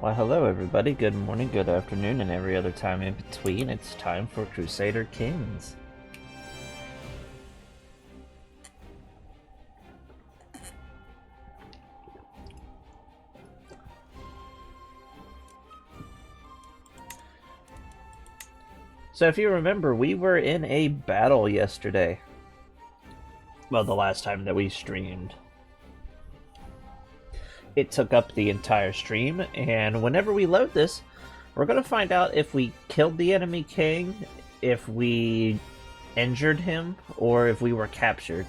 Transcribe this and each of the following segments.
Well, hello everybody. Good morning, good afternoon, and every other time in between. It's time for Crusader Kings. So if you remember, we were in a battle yesterday. Well, the last time that we streamed. It took up the entire stream, and whenever we load this, we're going to find out if we killed the enemy king, if we injured him, or if we were captured.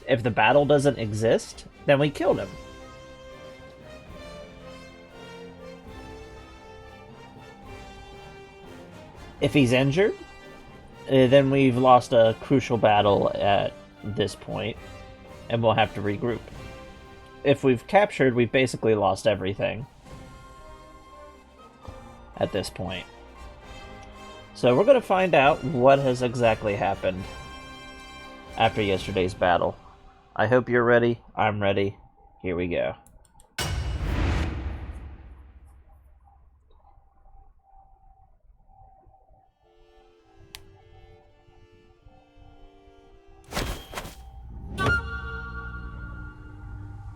If the battle doesn't exist, then we killed him. If he's injured, then we've lost a crucial battle at this point, and we'll have to regroup. If we've captured, we've basically lost everything at this point. So we're going to find out what has exactly happened after yesterday's battle. I hope you're ready. I'm ready. Here we go.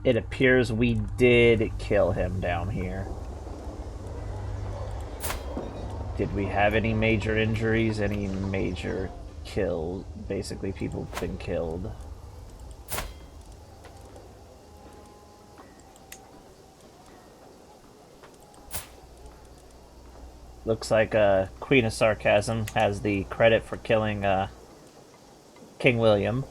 It appears we did kill him down here. Did we have any major injuries? Any major kills? Basically, people have been killed. Looks like Queen of Sarcasm has the credit for killing King William.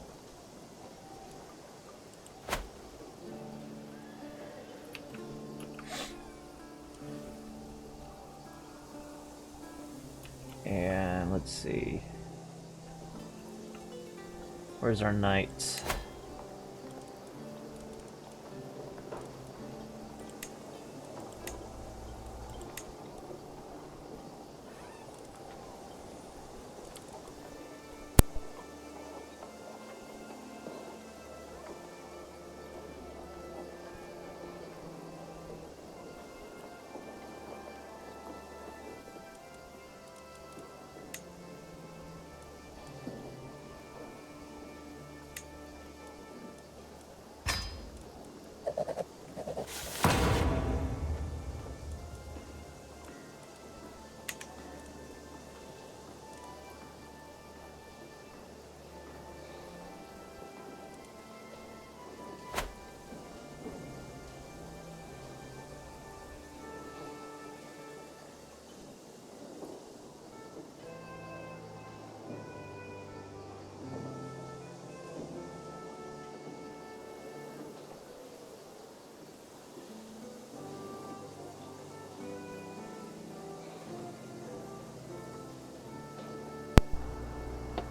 And let's see. Where's our knights?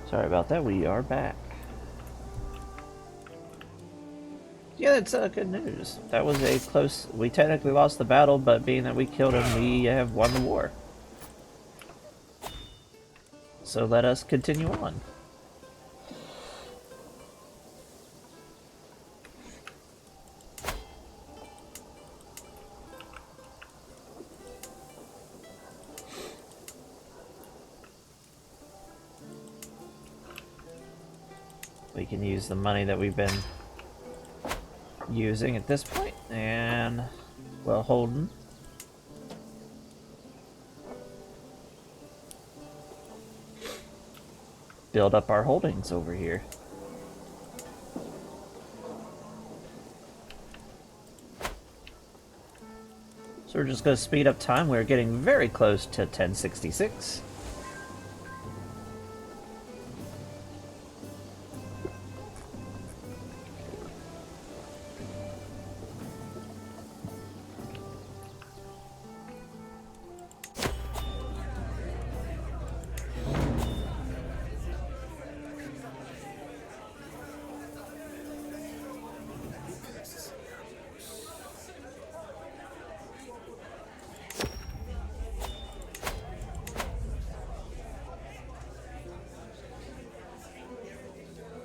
Sorry about that, we are back. Yeah, that's good news. That was a close... We technically lost the battle, but being that we killed him, we have won the war. So let us continue on. We can use the money that we've been using at this point, and well, Holden. Build up our holdings over here. So we're just going to speed up time. We're getting very close to 1066.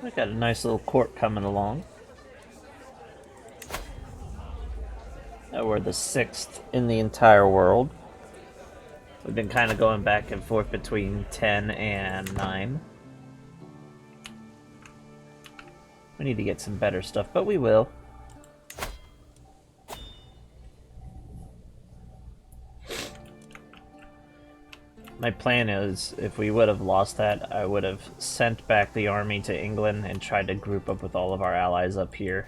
We got a nice little court coming along. That we're the 6th in the entire world. We've been kind of going back and forth between 10 and 9. We need to get some better stuff, but we will. My plan is, if we would have lost that, I would have sent back the army to England and tried to group up with all of our allies up here.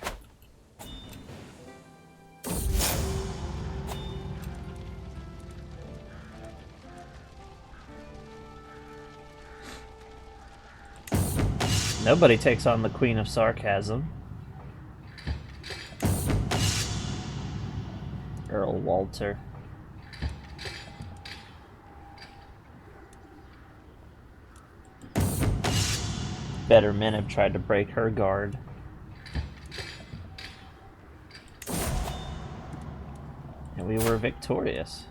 Nobody takes on the Queen of Sarcasm. Earl Walter. Better men have tried to break her guard. And we were victorious.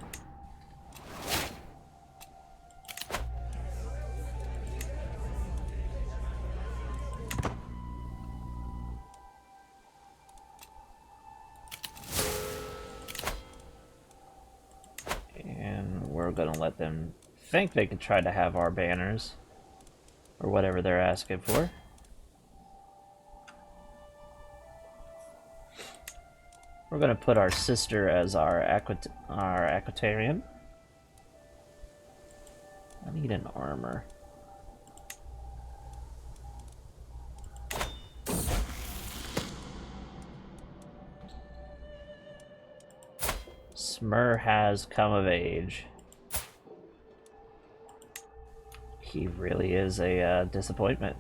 And we're gonna let them think they could try to have our banners. Or whatever they're asking for. We're gonna put our sister as our Aquitarian. I need an armor. Smur has come of age. He really is a disappointment.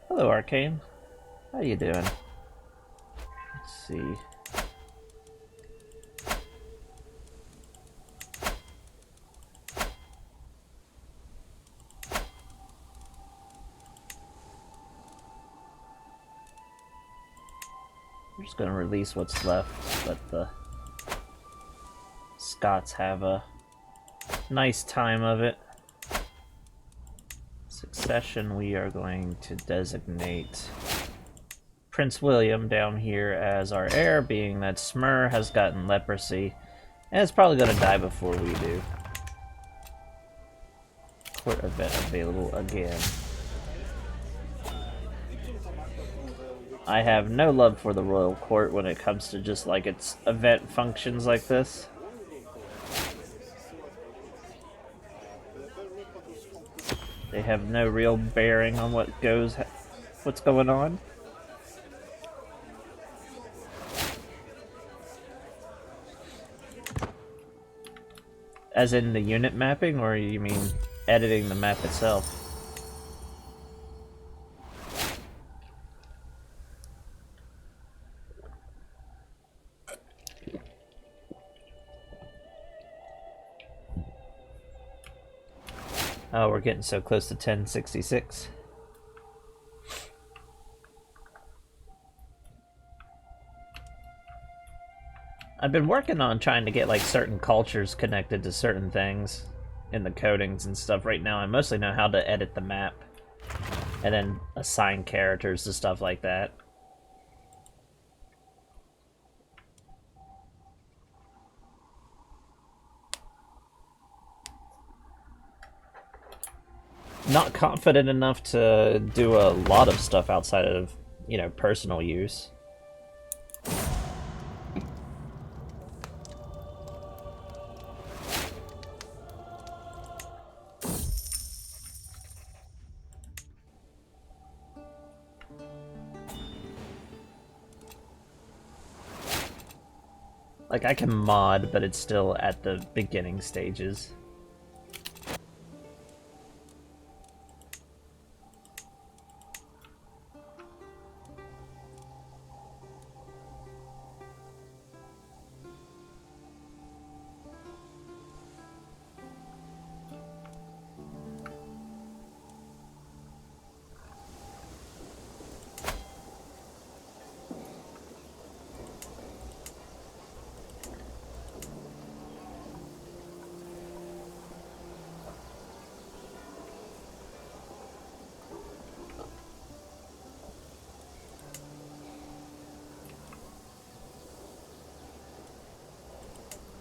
Hello, Arcane. How you doing? Let's see. We're just gonna release what's left, let the Scots have a nice time of it. Succession, we are going to designate Prince William down here as our heir, being that Smur has gotten leprosy, and it's probably gonna die before we do. Court event available again. I have no love for the royal court when it comes to just like its event functions like this. They have no real bearing on what's going on. As in the unit mapping, or you mean editing the map itself? Oh, we're getting so close to 1066. I've been working on trying to get like certain cultures connected to certain things in the codings and stuff. Right now I mostly know how to edit the map and then assign characters to stuff like that. Not confident enough to do a lot of stuff outside of, you know, personal use. Like, I can mod, but it's still at the beginning stages.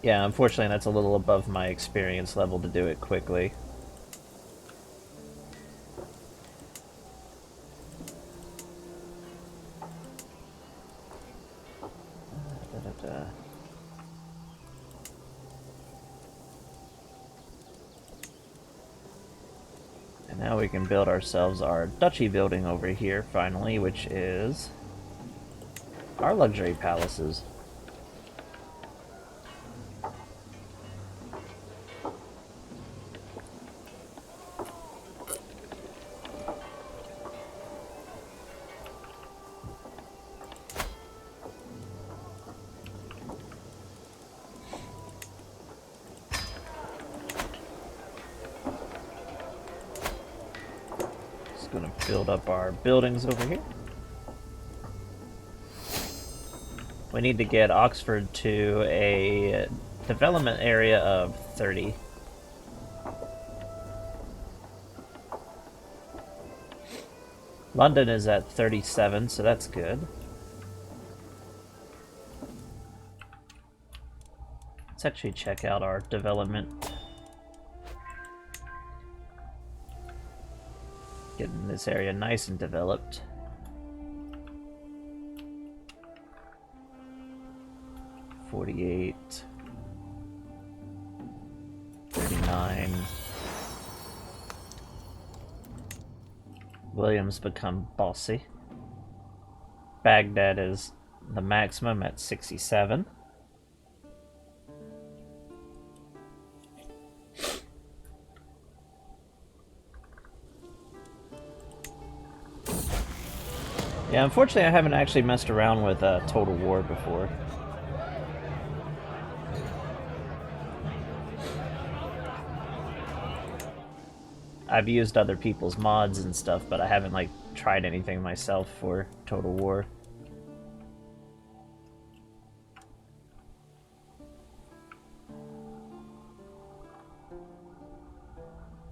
Yeah, unfortunately that's a little above my experience level to do it quickly. And now we can build ourselves our duchy building over here, finally, which is our luxury palaces. Just gonna build up our buildings over here. We need to get Oxford to a development area of 30. London is at 37, so that's good. Let's actually check out our development. Getting this area nice and developed. $48, $39. Williams become bossy. Baghdad is the maximum at 67. Yeah, unfortunately I haven't actually messed around with Total War before. I've used other people's mods and stuff, but I haven't like tried anything myself for Total War.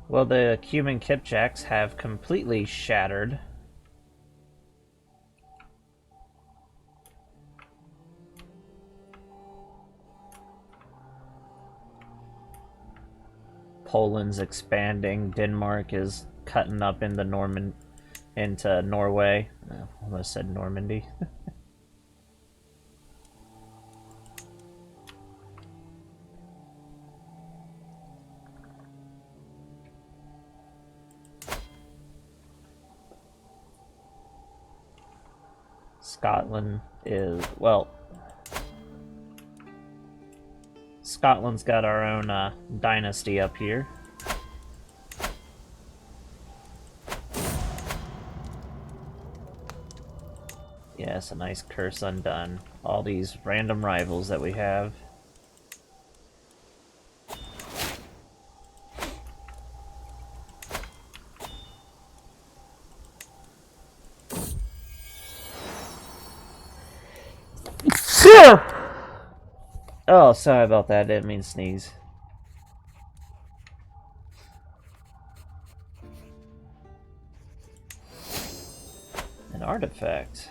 Well, the Cuban Kipjacks have completely shattered. Poland's expanding. Denmark is cutting up into Norway. Oh, almost said Normandy. Scotland is, well, Scotland's got our own dynasty up here. Yes, a nice curse undone. All these random rivals that we have. Oh, sorry about that. I didn't mean to sneeze. An artifact.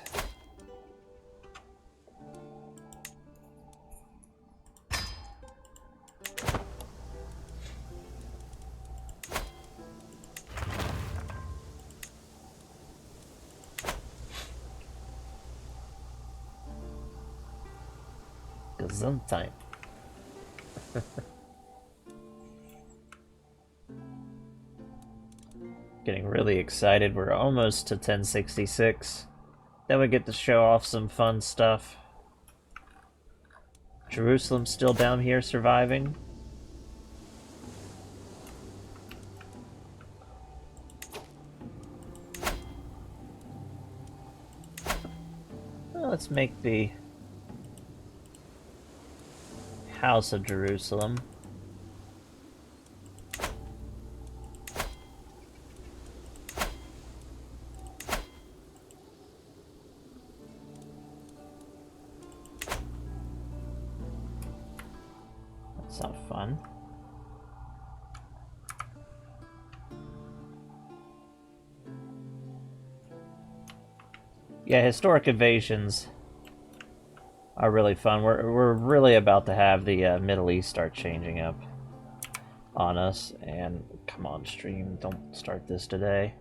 Gesundheit. Getting really excited. We're almost to 1066. Then we get to show off some fun stuff. Jerusalem's still down here surviving. Well, let's make the House of Jerusalem. That's not fun. Yeah, historic invasions are really fun. We're really about to have the Middle East start changing up on us. And come on, stream, don't start this today.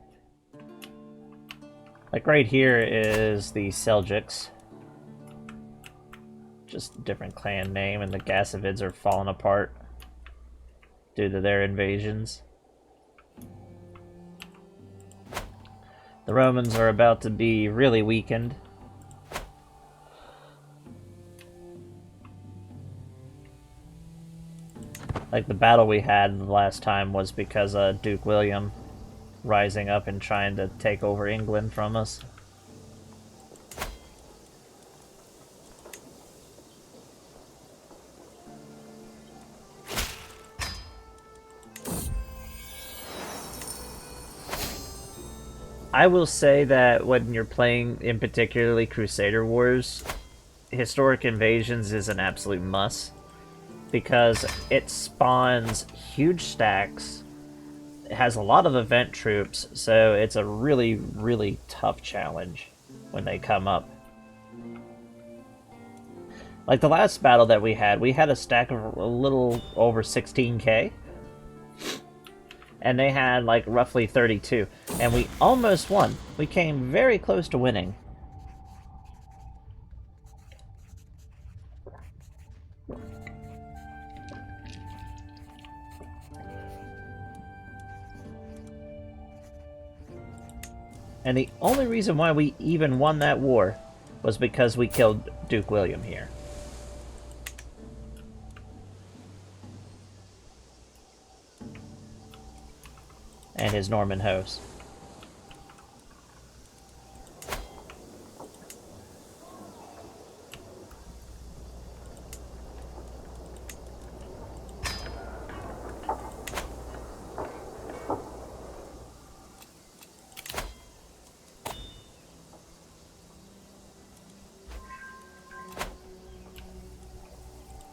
Like right here is the Seljuks. Just a different clan name, and the Gasavids are falling apart due to their invasions. The Romans are about to be really weakened. Like the battle we had the last time was because of Duke William rising up and trying to take over England from us. I will say that when you're playing, in particularly Crusader Wars, Historic Invasions is an absolute must, because it spawns huge stacks, it has a lot of event troops, so it's a really, really tough challenge when they come up. Like the last battle that we had a stack of a little over 16k. And they had like roughly 32, and we almost won. We came very close to winning. And the only reason why we even won that war was because we killed Duke William here. And his Norman host.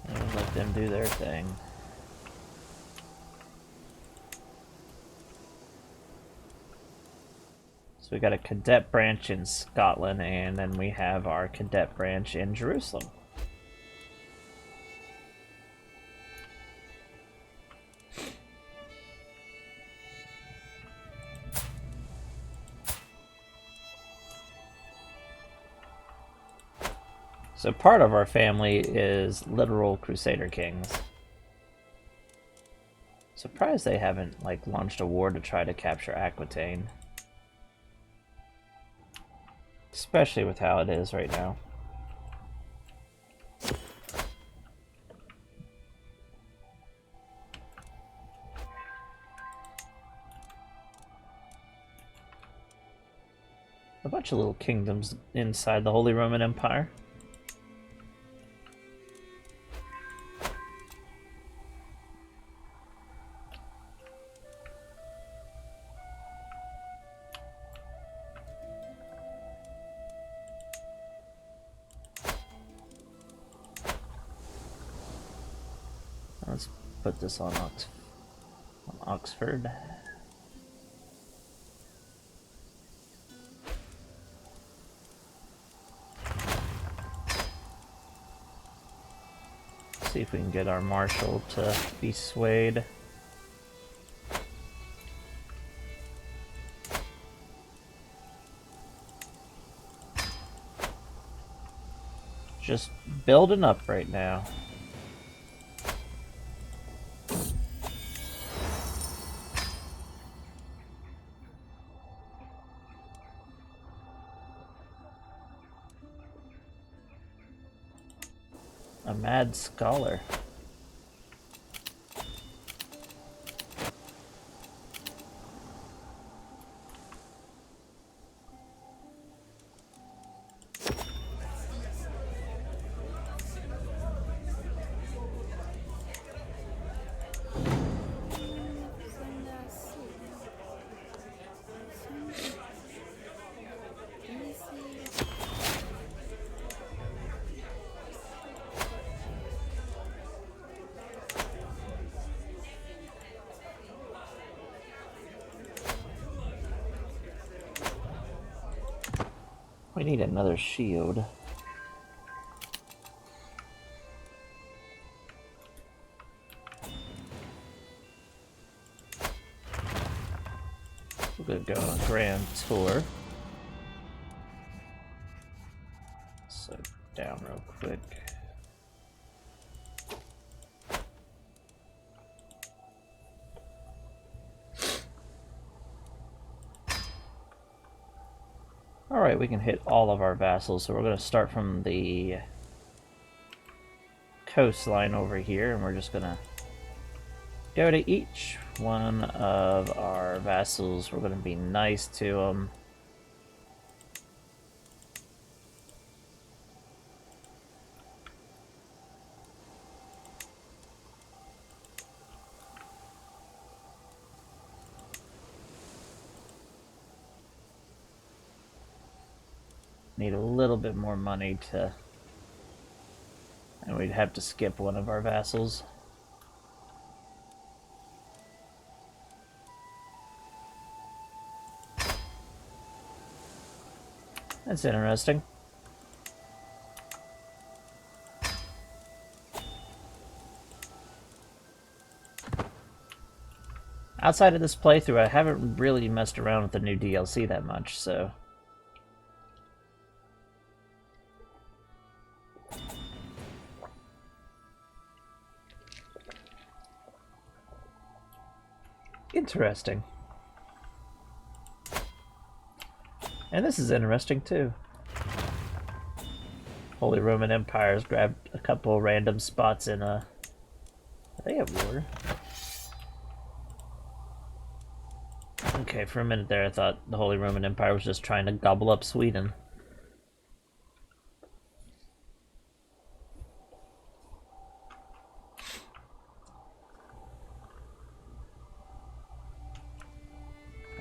And let them do their thing. So we got a cadet branch in Scotland, and then we have our cadet branch in Jerusalem. So part of our family is literal Crusader Kings. Surprised they haven't like launched a war to try to capture Aquitaine. Especially with how it is right now. A bunch of little kingdoms inside the Holy Roman Empire. Let's put this on Oxford. See if we can get our marshal to be swayed. Just building up right now. A mad scholar. We need another shield. We'll go on a grand tour. So down real quick. Alright, we can hit all of our vassals, so we're going to start from the coastline over here, and we're just going to go to each one of our vassals. We're going to be nice to them. Need a little bit more money to... and we'd have to skip one of our vassals. That's interesting. Outside of this playthrough, I haven't really messed around with the new DLC that much, so... Interesting. And this is interesting too. Holy Roman Empire's grabbed a couple random spots in a... Are they at war? Okay, for a minute there I thought the Holy Roman Empire was just trying to gobble up Sweden.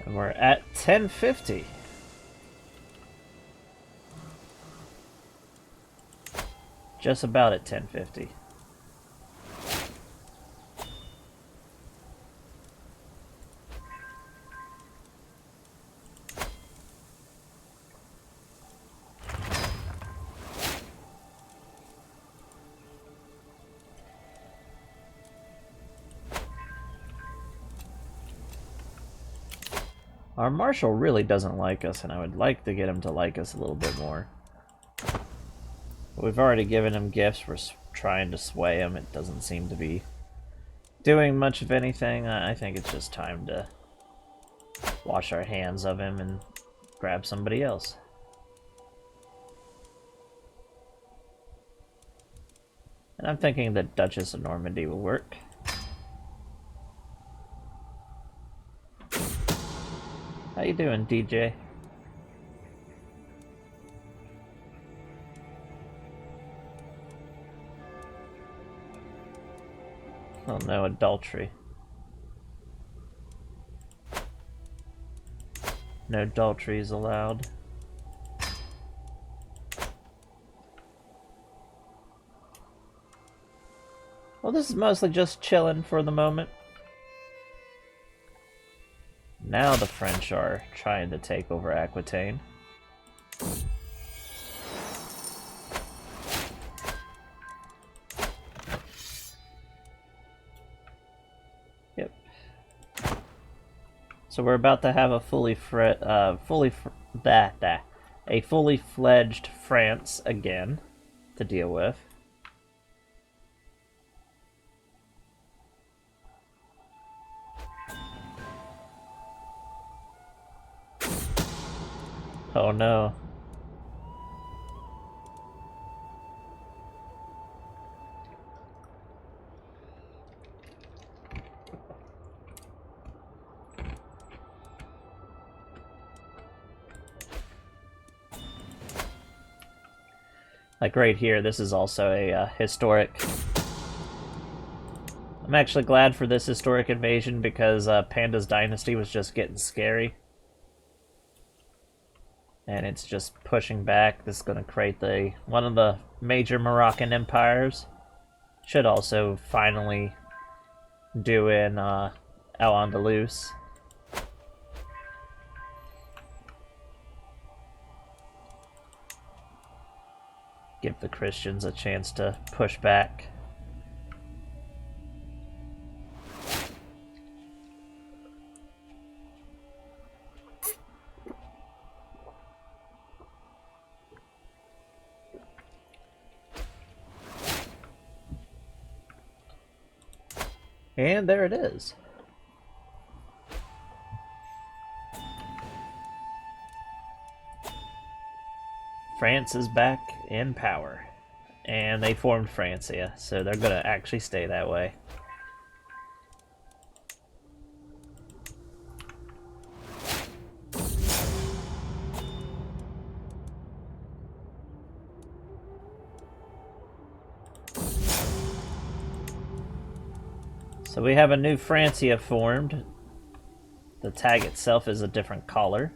And we're at 1050. Just about at 1050. Our Marshal really doesn't like us, and I would like to get him to like us a little bit more. We've already given him gifts. We're trying to sway him. It doesn't seem to be doing much of anything. I think it's just time to wash our hands of him and grab somebody else. And I'm thinking the Duchess of Normandy will work. How you doing, DJ? Oh no, adultery. No adultery is allowed. Well, this is mostly just chilling for the moment. Now the French are trying to take over Aquitaine. Yep. So we're about to have a fully fledged France again to deal with. Oh no. Like right here, this is also a historic... I'm actually glad for this historic invasion because Panda's Dynasty was just getting scary. And it's just pushing back. This is going to create one of the major Moroccan empires. Should also finally do in Al-Andalus. Give the Christians a chance to push back. And there it is. France is back in power. And they formed Francia, so they're gonna actually stay that way. So we have a new Francia formed. The tag itself is a different color.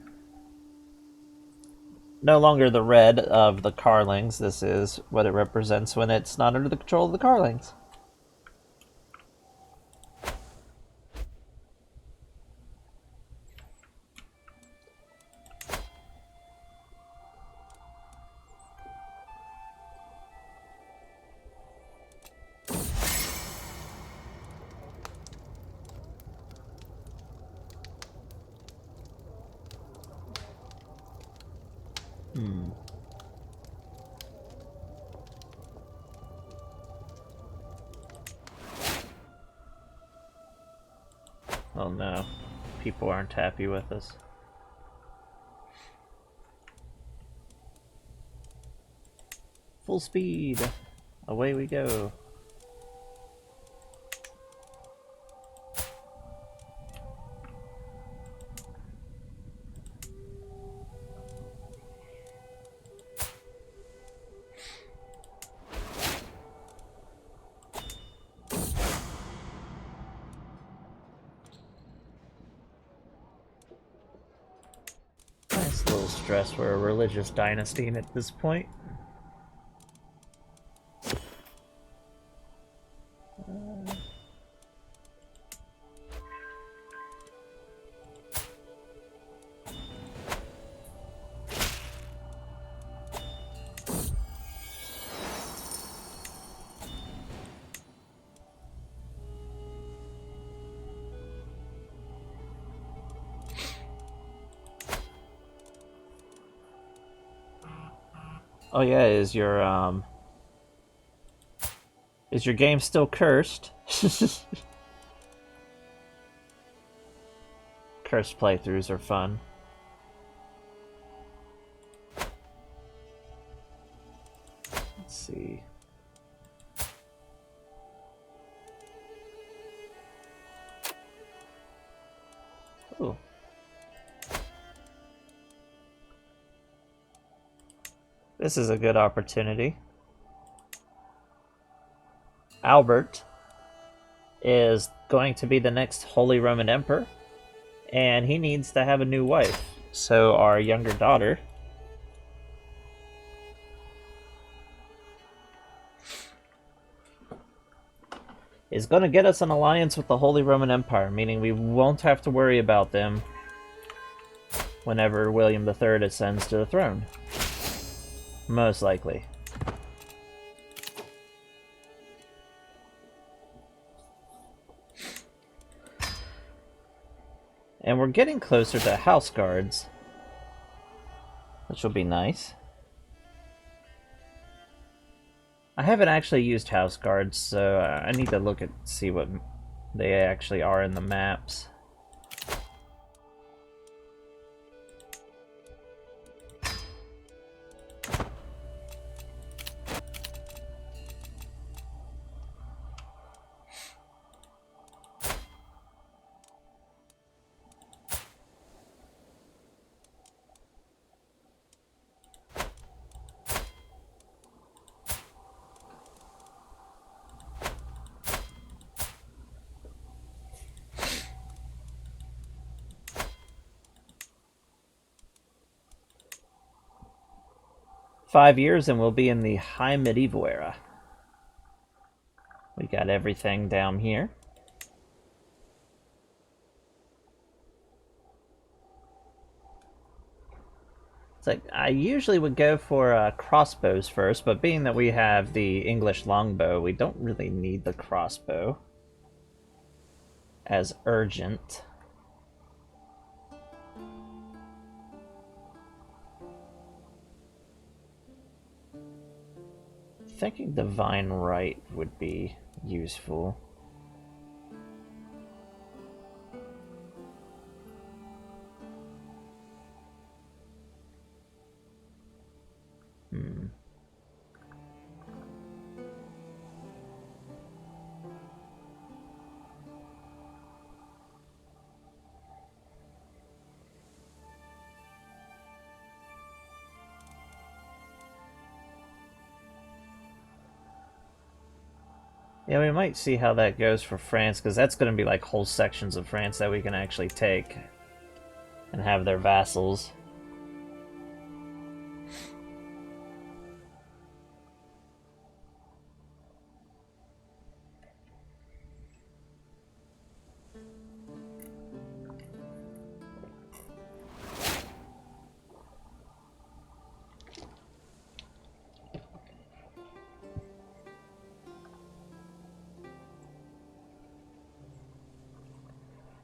No longer the red of the Carlings. This is what it represents when it's not under the control of the Carlings. Oh no, people aren't happy with us. Full speed! Away we go. Nice little stress. We're a religious dynasty at this point. Oh yeah, is your game still cursed? Cursed playthroughs are fun. Let's see. Ooh. This is a good opportunity. Albert is going to be the next Holy Roman Emperor, and he needs to have a new wife. So our younger daughter is going to get us an alliance with the Holy Roman Empire, meaning we won't have to worry about them whenever William III ascends to the throne. Most likely. And we're getting closer to house guards, which will be nice. I haven't actually used house guards, so I need to look at see what they actually are in the maps. "5 years and we'll be in the High Medieval era." We got everything down here. It's like, I usually would go for crossbows first, but being that we have the English longbow, we don't really need the crossbow as urgent. Thinking Divine Right would be useful. Yeah, we might see how that goes for France, because that's going to be like whole sections of France that we can actually take and have their vassals.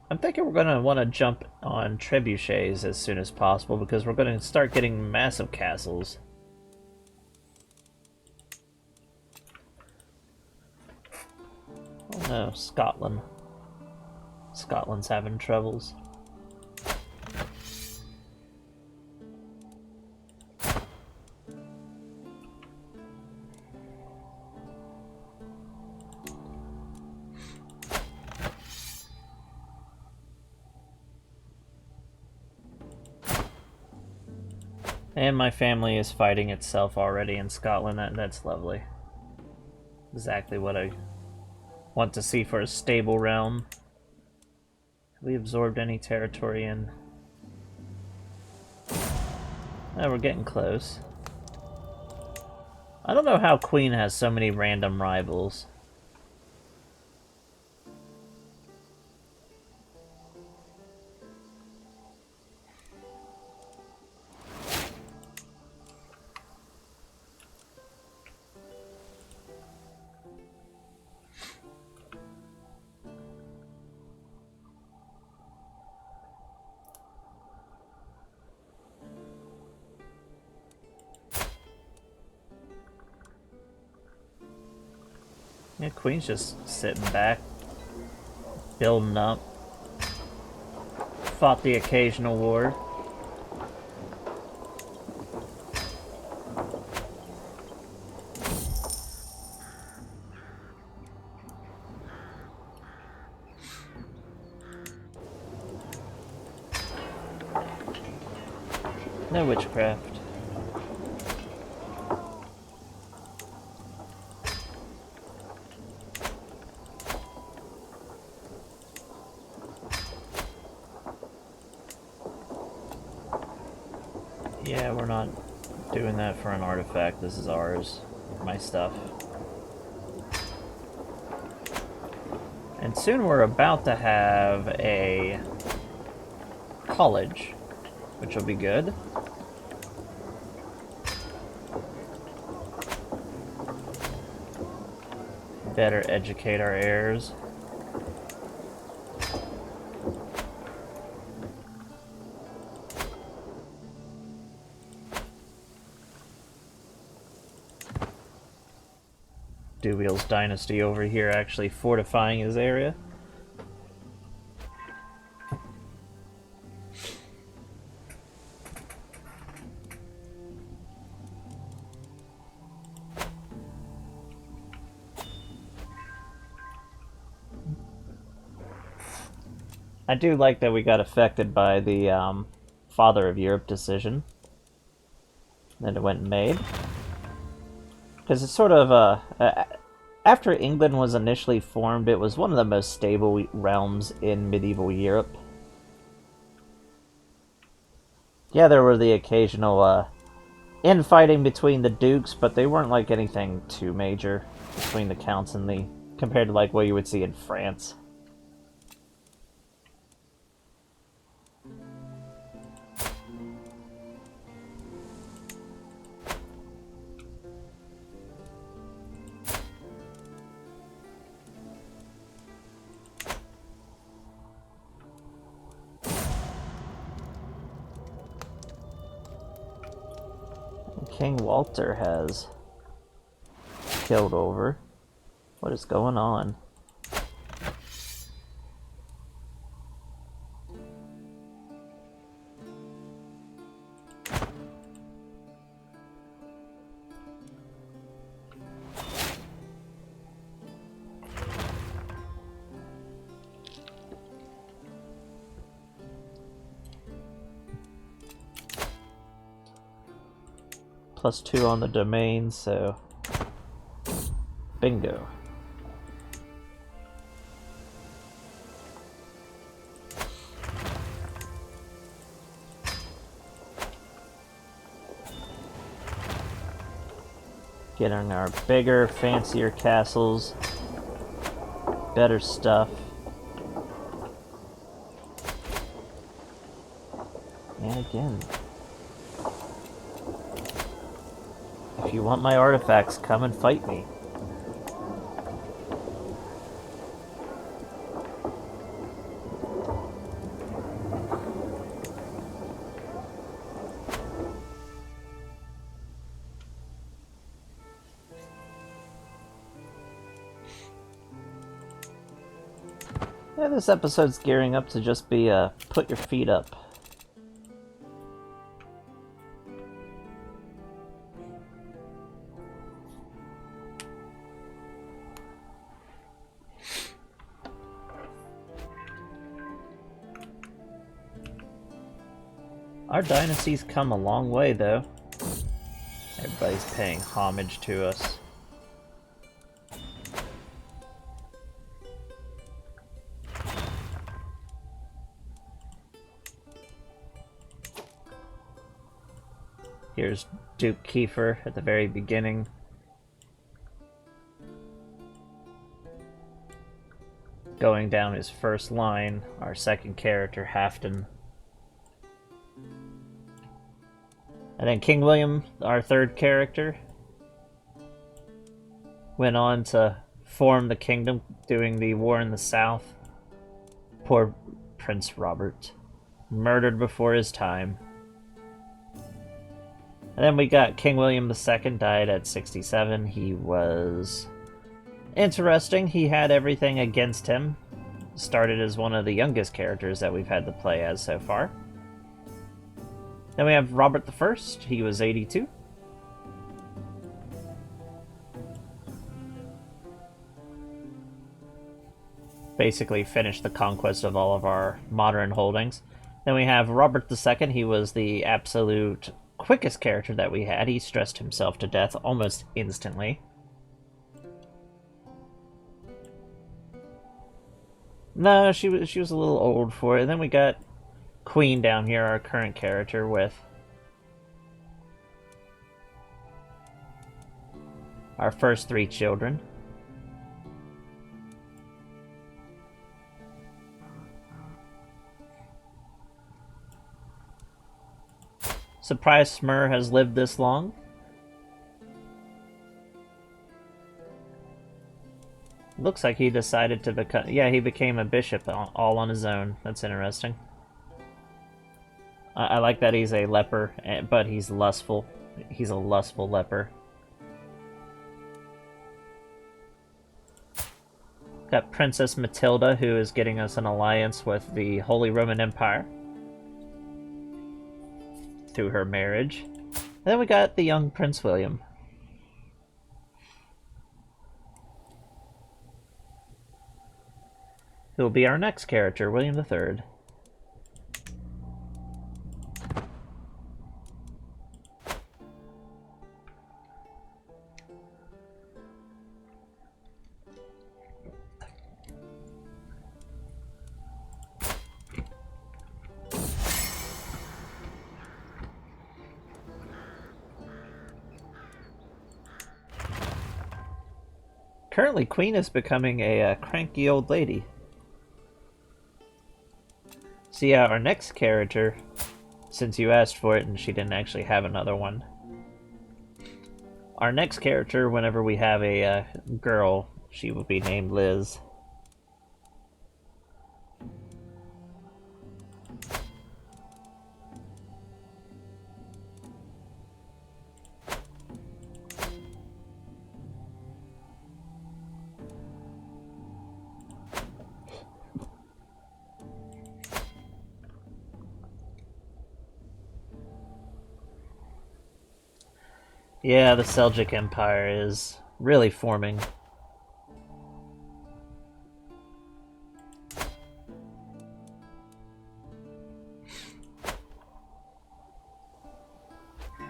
I'm thinking we're going to want to jump on trebuchets as soon as possible, because we're going to start getting massive castles. Oh no, Scotland. Scotland's having troubles. And my family is fighting itself already in Scotland. That's lovely. Exactly what I want to see for a stable realm. Have we absorbed any territory in? Oh, we're getting close. I don't know how Queen has so many random rivals. Yeah, Queen's just sitting back, building up. Fought the occasional war. No witchcraft. Yeah, we're not doing that for an artifact. This is ours. My stuff. And soon we're about to have a college, which will be good. Better educate our heirs. Dubiel's Dynasty over here actually fortifying his area. I do like that we got affected by the Father of Europe decision that it went and made. Because it's sort of after England was initially formed, it was one of the most stable realms in medieval Europe. Yeah, there were the occasional infighting between the dukes, but they weren't like anything too major between the counts and the compared to like what you would see in France. King Walter has killed over. What is going on? +2 on the domain, so bingo. Getting our bigger, fancier castles. Better stuff. And again, if you want my artifacts, come and fight me. Yeah, this episode's gearing up to just be put your feet up. Our dynasty's come a long way, though. Everybody's paying homage to us. Here's Duke Kiefer at the very beginning. Going down his first line, our second character, Halfton. And then King William, our third character, went on to form the kingdom during the war in the south. Poor Prince Robert. Murdered before his time. And then we got King William II, died at 67. He was interesting. He had everything against him. Started as one of the youngest characters that we've had to play as so far. Then we have Robert I. He was 82. Basically finished the conquest of all of our modern holdings. Then we have Robert II. He was the absolute quickest character that we had. He stressed himself to death almost instantly. No, she was a little old for it. And then we got Queen down here, our current character, with our first 3 children. Surprised Smur has lived this long. Looks like he decided to become... Yeah, he became a bishop all on his own. That's interesting. I like that he's a leper, but he's lustful. He's a lustful leper. Got Princess Matilda, who is getting us an alliance with the Holy Roman Empire through her marriage. And then we got the young Prince William. Who will be our next character, William III. Currently, Queen is becoming a cranky old lady. So yeah, our next character, since you asked for it and she didn't actually have another one. Our next character, whenever we have a girl, she will be named Liz. Yeah, the Seljuk Empire is really forming.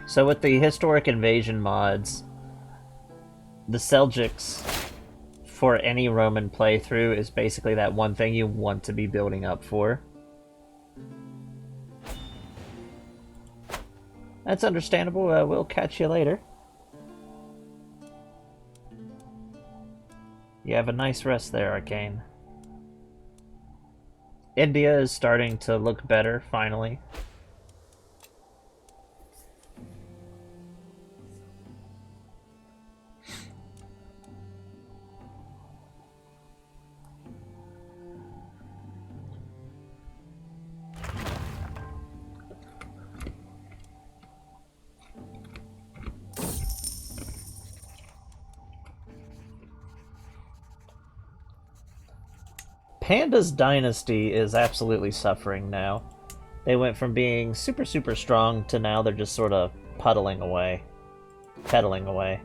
So with the historic invasion mods, the Seljuks, for any Roman playthrough, is basically that one thing you want to be building up for. That's understandable. We'll catch you later. You have a nice rest there, Arcane. India is starting to look better, finally. Panda's Dynasty is absolutely suffering now. They went from being super, super strong to now they're just sort of puddling away. Pedaling away.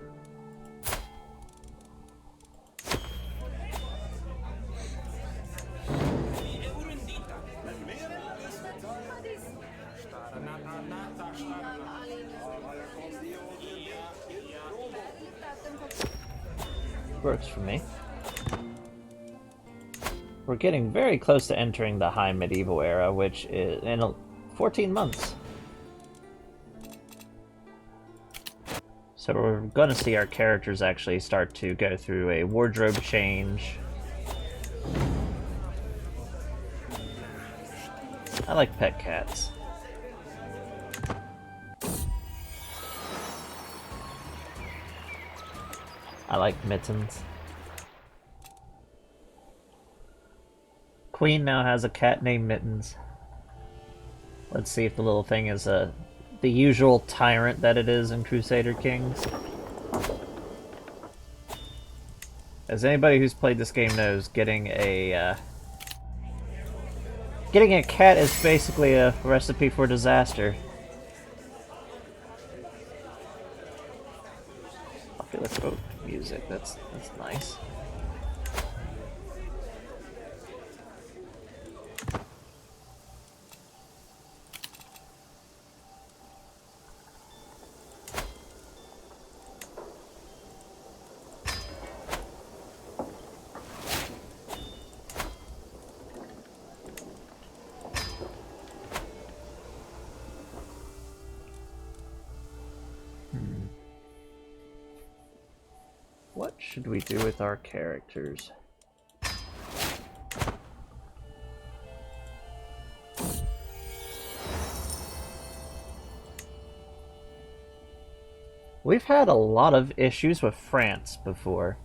Works for me. We're getting very close to entering the High Medieval era, which is in 14 months. So we're going to see our characters actually start to go through a wardrobe change. I like pet cats. I like Mittens. Queen now has a cat named Mittens. Let's see if the little thing is the usual tyrant that it is in Crusader Kings. As anybody who's played this game knows, getting a cat is basically a recipe for disaster. Popular folk music, that's nice. What should we do with our characters? We've had a lot of issues with France before.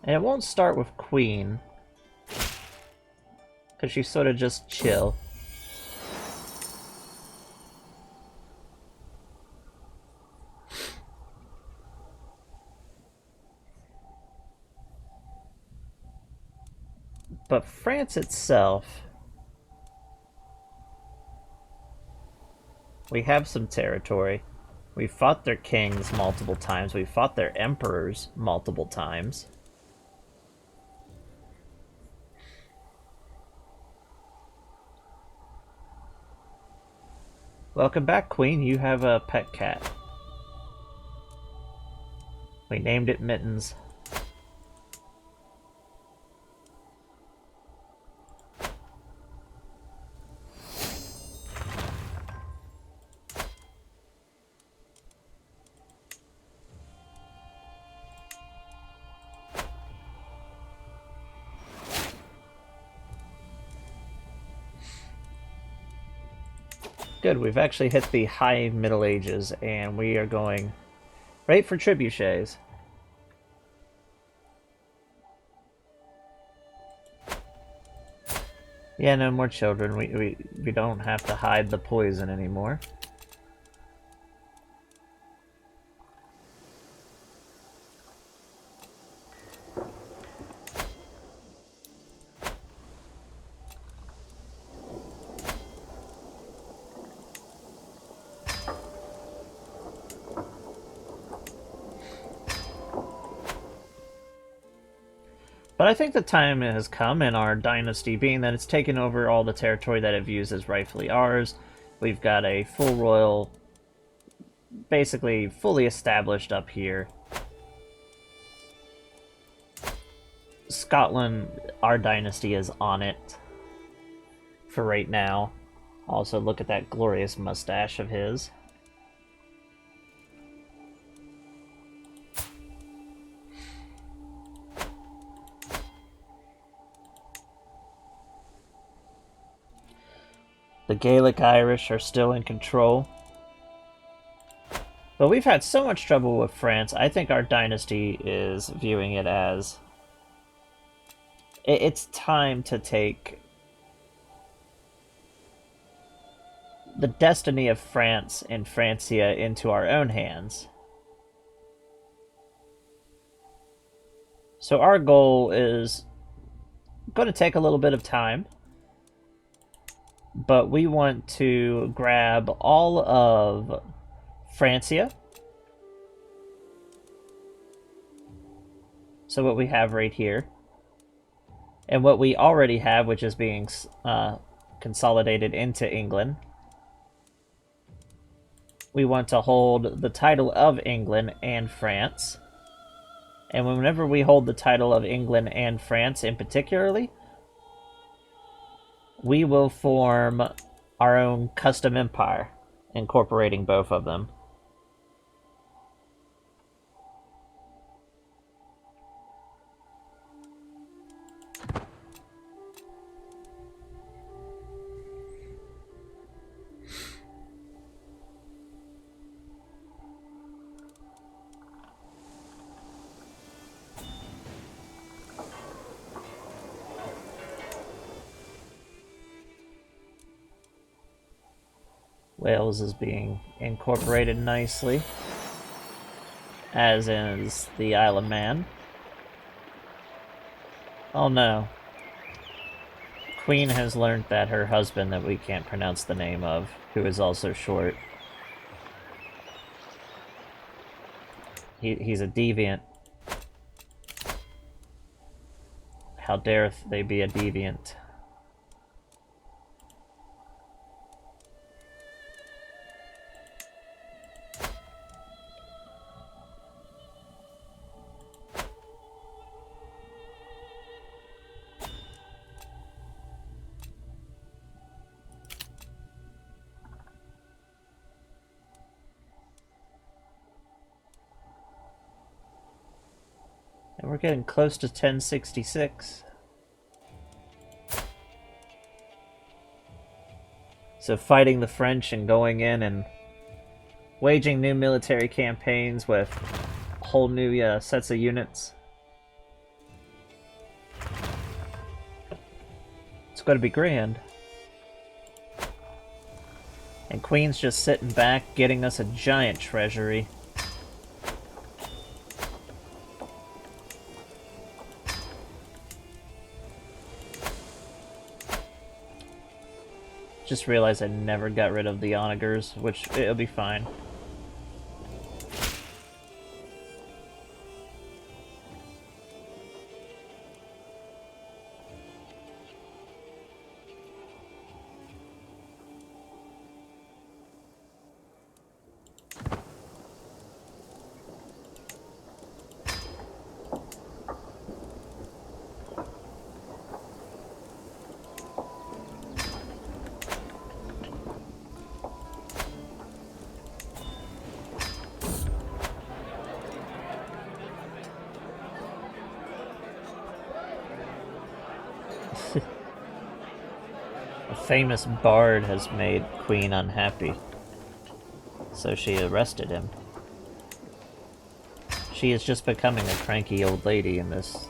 And it won't start with Queen, because she's sort of just chill. But France itself, we have some territory. We fought their kings multiple times. We fought their emperors multiple times. Welcome back, Queen. You have a pet cat. We named it Mittens. Good, we've actually hit the high Middle Ages, and we are going right for trebuchets. Yeah, no more children. We don't have to hide the poison anymore. But I think the time has come in our dynasty, being that it's taken over all the territory that it views as rightfully ours. We've got a full royal, basically fully established up here. Scotland, our dynasty is on it for right now. Also, look at that glorious mustache of his. The Gaelic Irish are still in control. But we've had so much trouble with France, I think our dynasty is viewing it as it's time to take the destiny of France and Francia into our own hands. So our goal is going to take a little bit of time, but we want to grab all of Francia. So what we have right here, and what we already have, which is being consolidated into England. We want to hold the title of England and France. And whenever we hold the title of England and France in particularly, we will form our own custom empire, incorporating both of them. Wales is being incorporated nicely, as is the Isle of Man. Oh no. Queen has learned that her husband, that we can't pronounce the name of, who is also short, he's a deviant. How dare they be a deviant? And we're getting close to 1066. So fighting the French and going in and waging new military campaigns with whole new sets of units. It's going to be grand. And Queen's just sitting back, getting us a giant treasury. Just realized I never got rid of the onagers, which it'll be fine. A famous bard has made Queen unhappy, so she arrested him. She is just becoming a cranky old lady in this.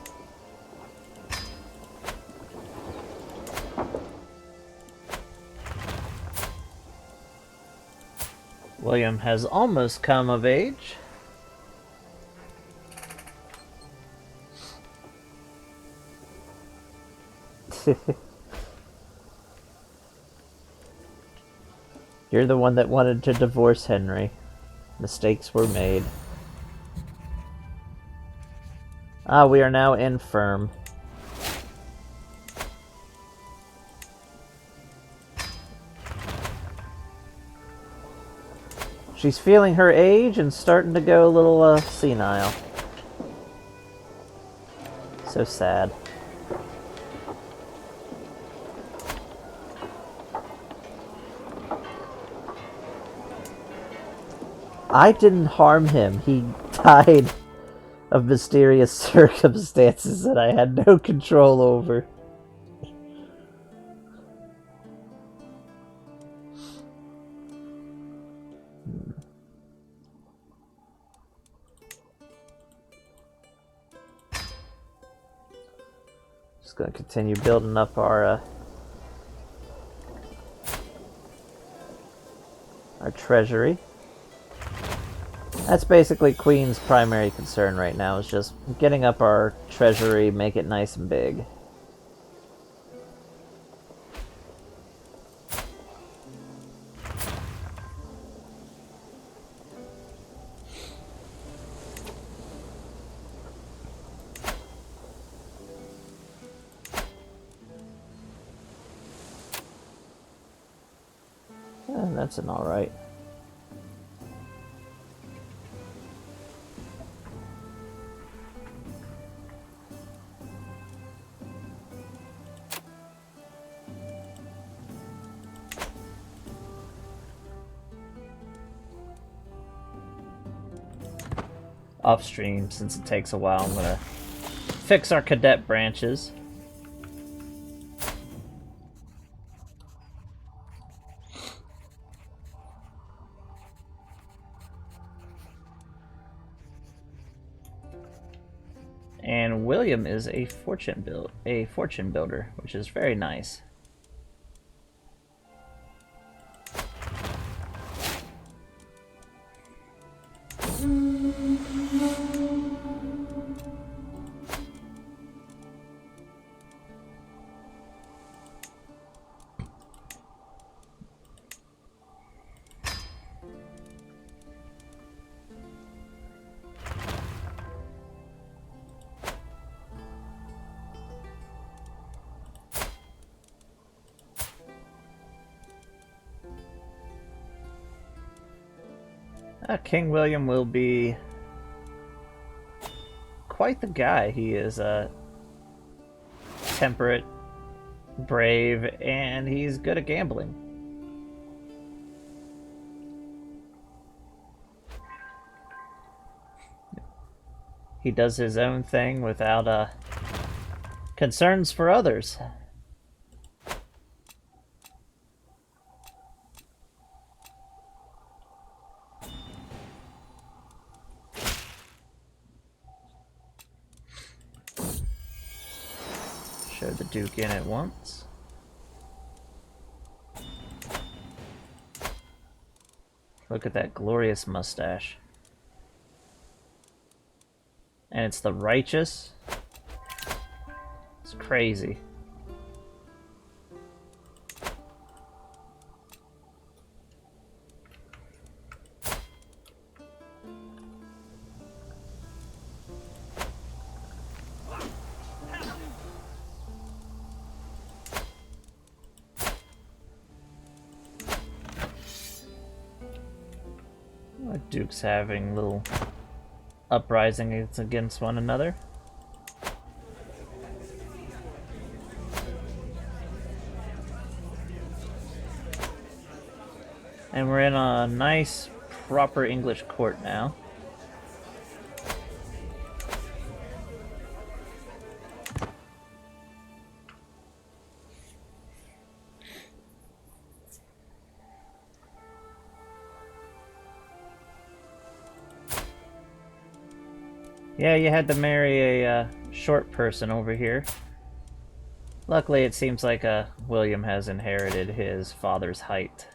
William has almost come of age. You're the one that wanted to divorce Henry. Mistakes were made. Ah, we are now infirm. She's feeling her age and starting to go a little senile. So sad. I didn't harm him. He died of mysterious circumstances that I had no control over. Just gonna continue building up our treasury. That's basically Queen's primary concern right now, is just getting up our treasury, make it nice and big. And that's an alright. Upstream, since it takes a while, I'm gonna fix our cadet branches. And William is a fortune builder, which is very nice. King William will be quite the guy. He is temperate, brave, and he's good at gambling. He does his own thing without concerns for others. Show the Duke in at once. Look at that glorious mustache. And it's the righteous. It's crazy. Duke's having little uprisings against one another. And we're in a nice, proper English court now. Yeah, you had to marry a short person over here. Luckily, it seems like William has inherited his father's height.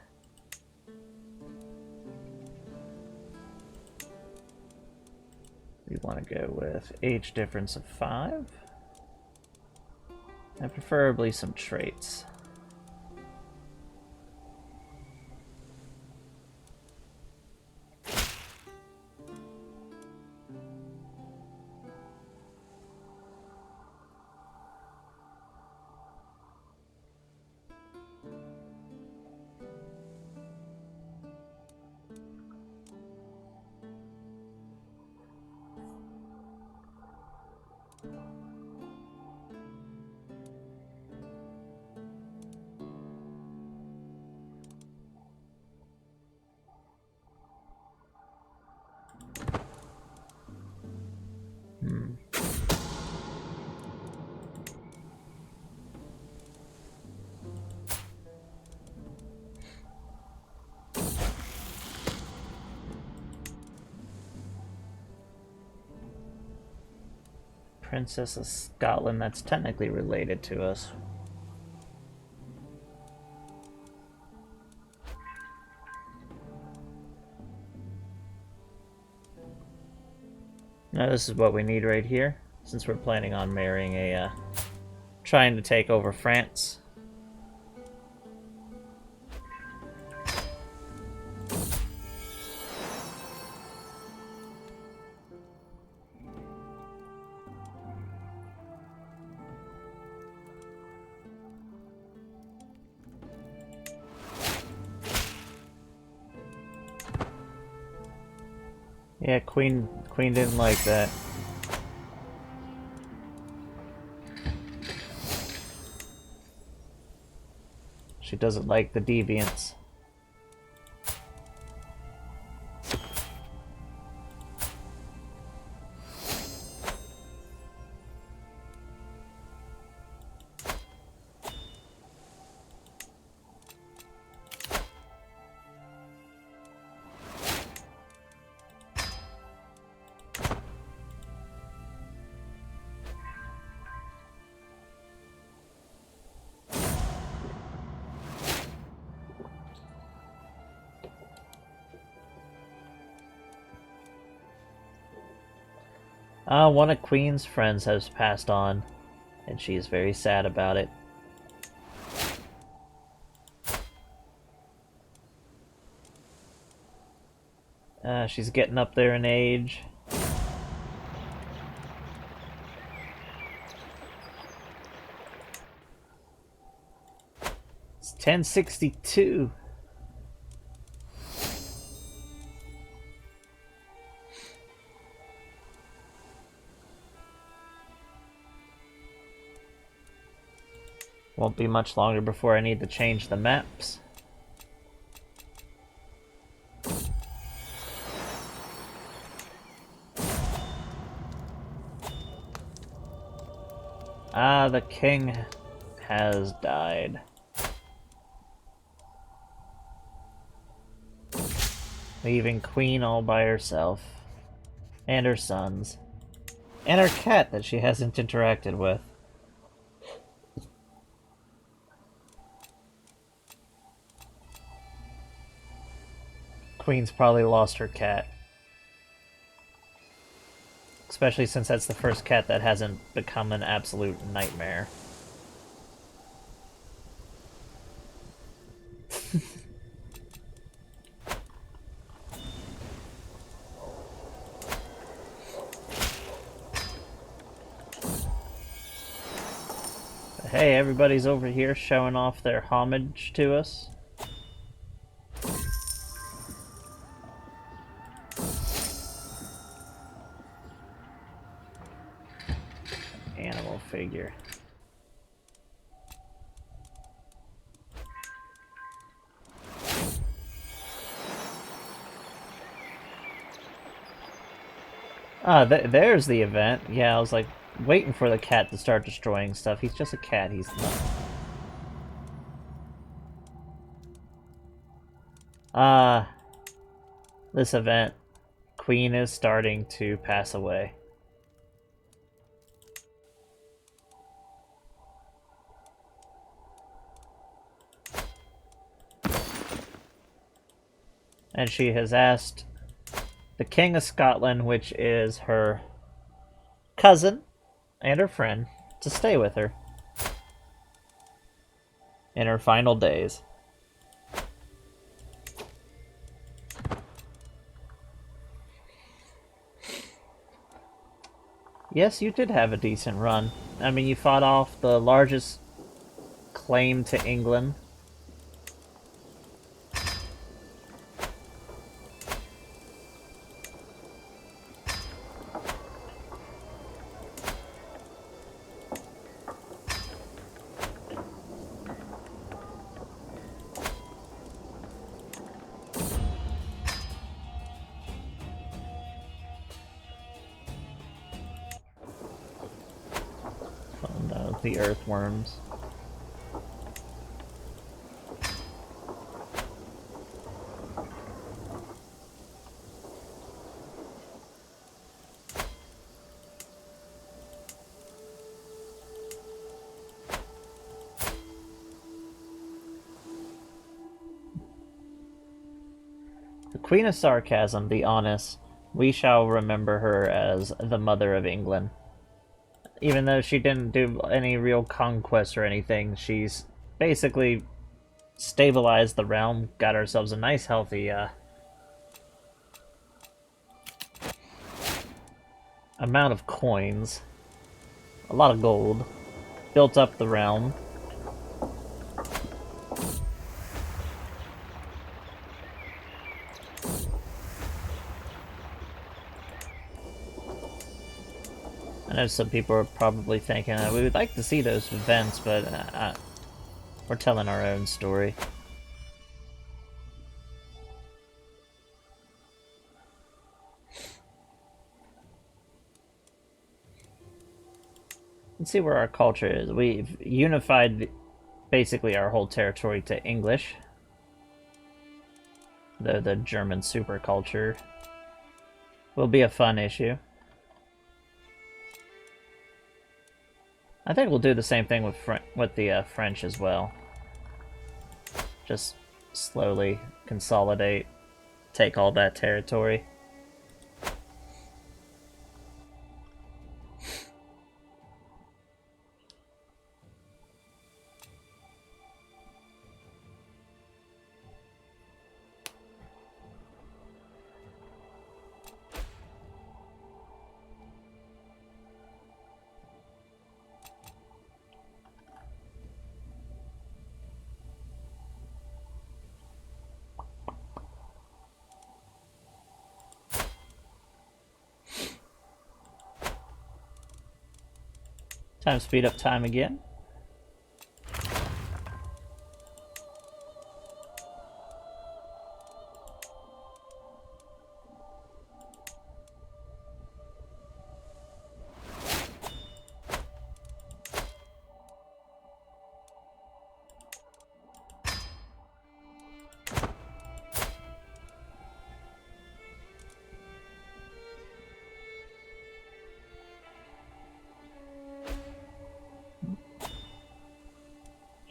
We want to go with age difference of 5. And preferably some traits. Princess of Scotland, that's technically related to us. Now this is what we need right here, since we're planning on marrying a, trying to take over France. Yeah, Queen didn't like that. She doesn't like the deviants. One of Queen's friends has passed on, and she is very sad about it. She's getting up there in age. It's 1062. Won't be much longer before I need to change the maps. The king has died. Leaving Queen all by herself. And her sons. And her cat that she hasn't interacted with. Queen's probably lost her cat. Especially since that's the first cat that hasn't become an absolute nightmare. Hey, everybody's over here showing off their homage to us. Animal figure. There's the event. Yeah, I was like waiting for the cat to start destroying stuff. He's just a cat, he's not. This event, Queen is starting to pass away. And she has asked the King of Scotland, which is her cousin and her friend, to stay with her in her final days. Yes, you did have a decent run. I mean, you fought off the largest claim to England. Oh no, the earthworms. The Queen of Sarcasm, the Honest, we shall remember her as the Mother of England. Even though she didn't do any real conquest or anything, she's basically stabilized the realm, got ourselves a nice healthy amount of coins, a lot of gold, built up the realm. I know some people are probably thinking we would like to see those events, but we're telling our own story. Let's see where our culture is. We've unified basically our whole territory to English. Though the German superculture will be a fun issue. I think we'll do the same thing with the French as well. Just slowly consolidate, take all that territory. Time to speed up time again.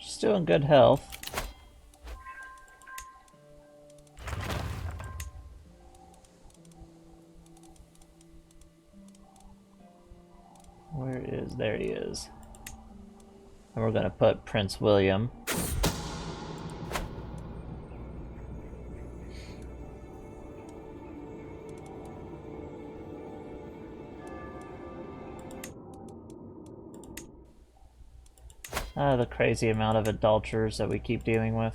Still in good health. Where is... there he is. And we're gonna put Prince William. The crazy amount of adulterers that we keep dealing with.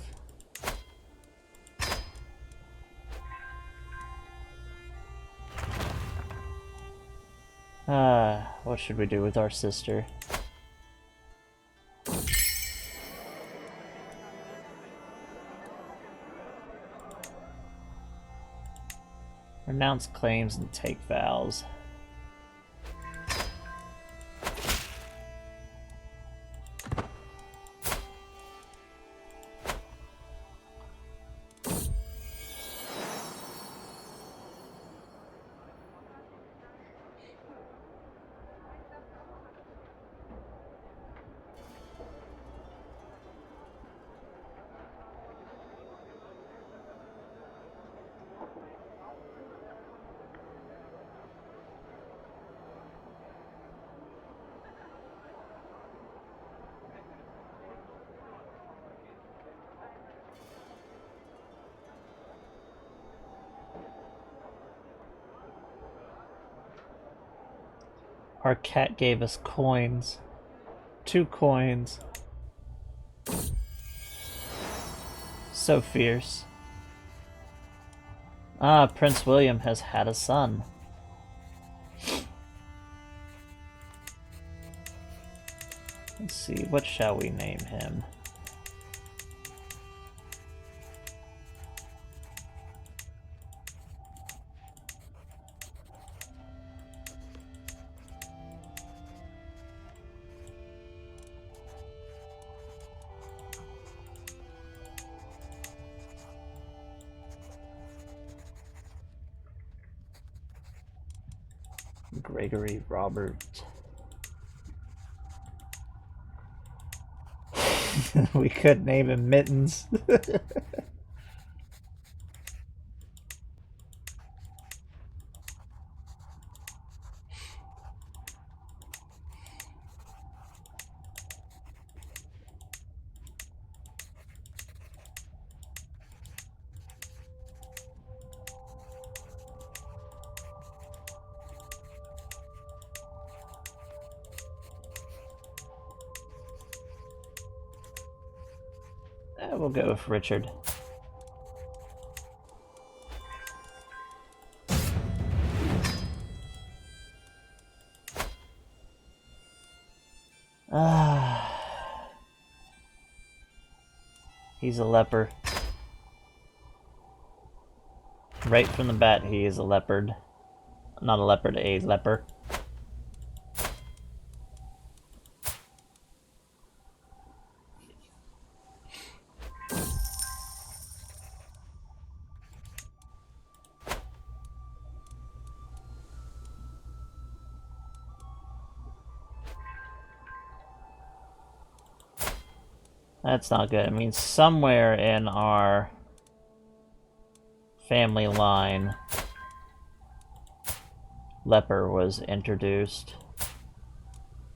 What should we do with our sister? Renounce claims and take vows. Our cat gave us coins. 2 coins. So fierce. Prince William has had a son. Let's see, what shall we name him? Gregory Robert. We could name him Mittens. We'll go with Richard. He's a leper. Right from the bat, he is a leopard. Not a leopard, a leper. That's not good. I mean, somewhere in our family line, leper was introduced.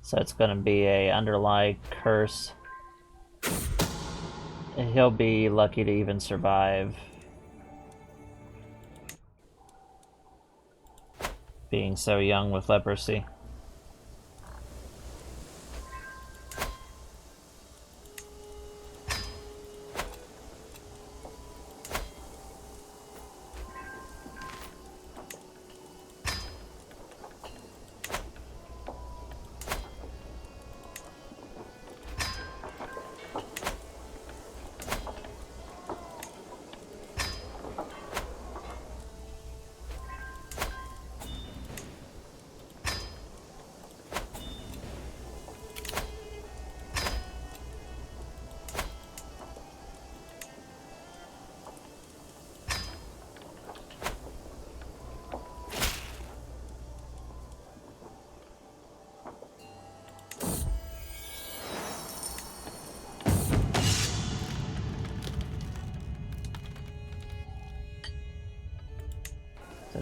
So it's going to be a underlying curse. He'll be lucky to even survive being so young with leprosy.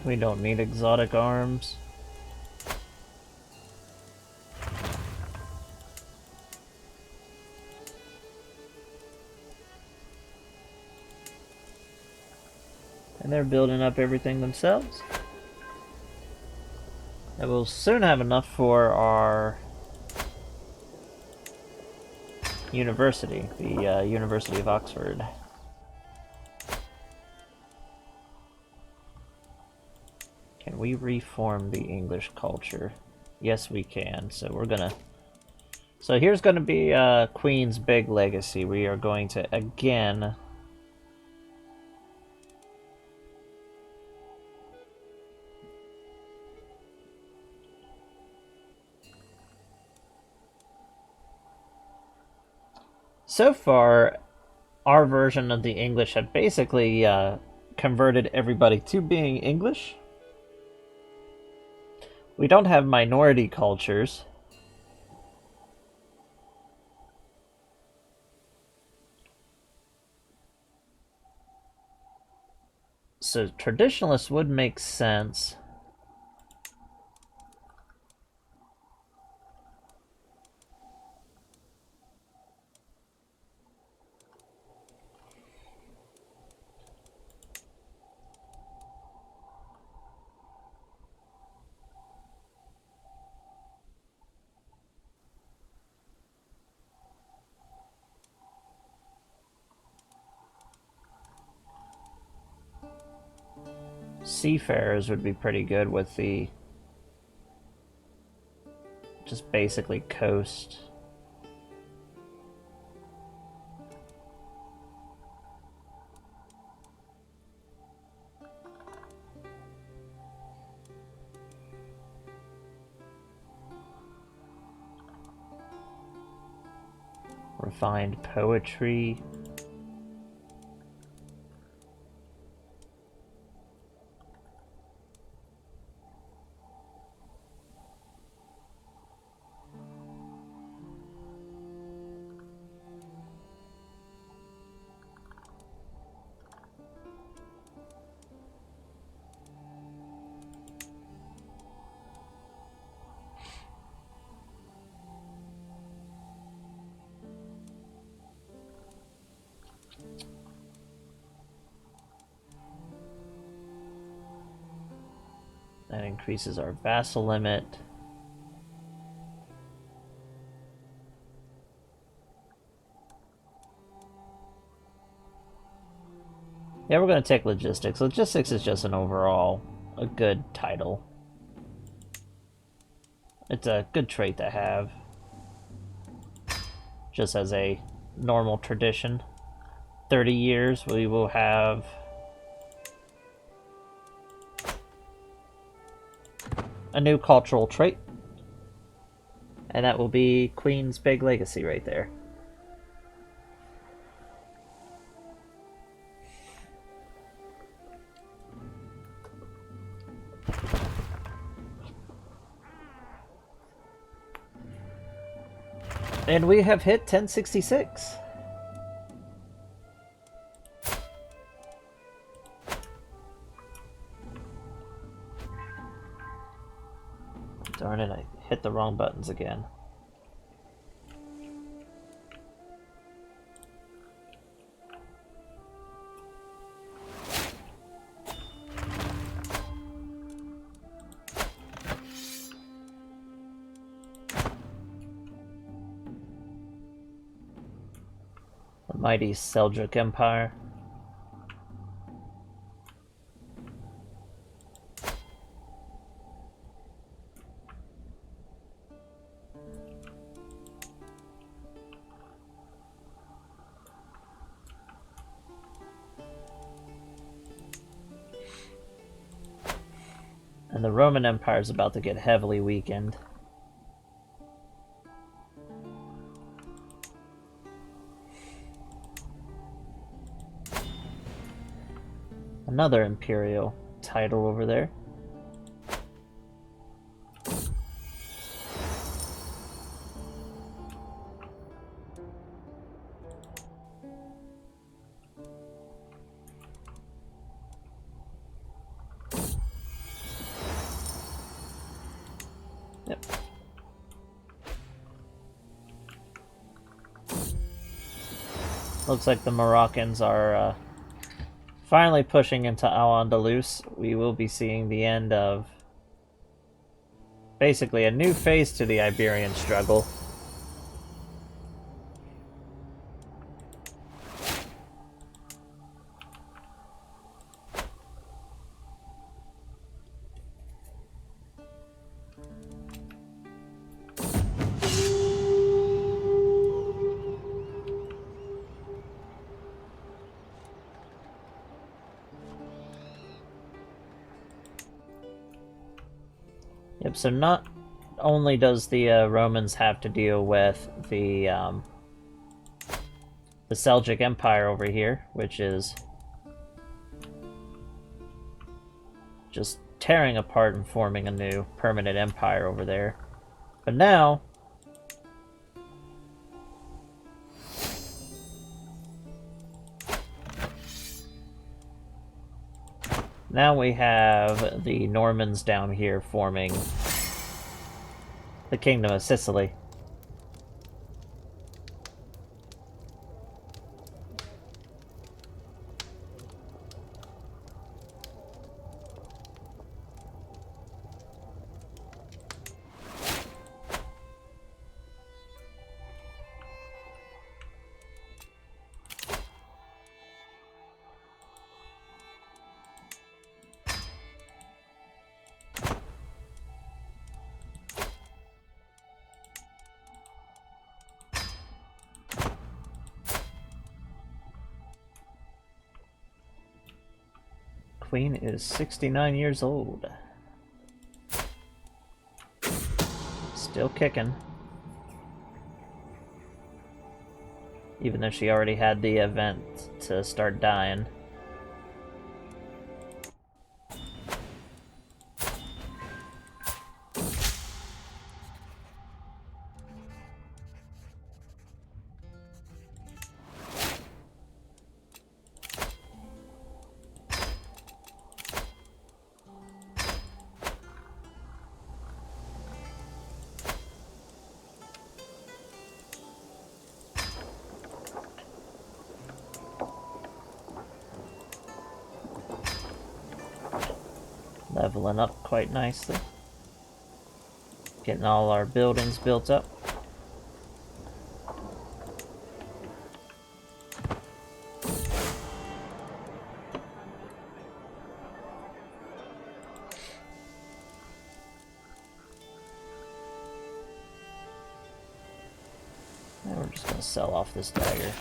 We don't need exotic arms. And they're building up everything themselves. And we'll soon have enough for our university, the University of Oxford. Can we reform the English culture? Yes, we can. So we're gonna... So here's gonna be Queen's big legacy. We are going to, again... So far, our version of the English have basically converted everybody to being English. We don't have minority cultures. So traditionalists would make sense. Seafarers would be pretty good with the just basically coast. Refined poetry. That increases our vassal limit. Yeah, we're going to take logistics. Logistics is just an overall a good title. It's a good trait to have. Just as a normal tradition. 30 years, we will have a new cultural trait. And that will be Queen's big legacy right there. And we have hit 1066. Darn it, I hit the wrong buttons again. The mighty Seljuk Empire. And the Roman Empire is about to get heavily weakened. Another imperial title over there. Yep. Looks like the Moroccans are finally pushing into Al-Andalus. We will be seeing the end of basically a new phase to the Iberian struggle. Yep, so not only does the Romans have to deal with the Seljuk Empire over here, which is just tearing apart and forming a new permanent empire over there, but now we have the Normans down here forming the Kingdom of Sicily. Queen is 69 years old. Still kicking. Even though she already had the event to start dying. Leveling up quite nicely. Getting all our buildings built up. just gonna sell off this dagger.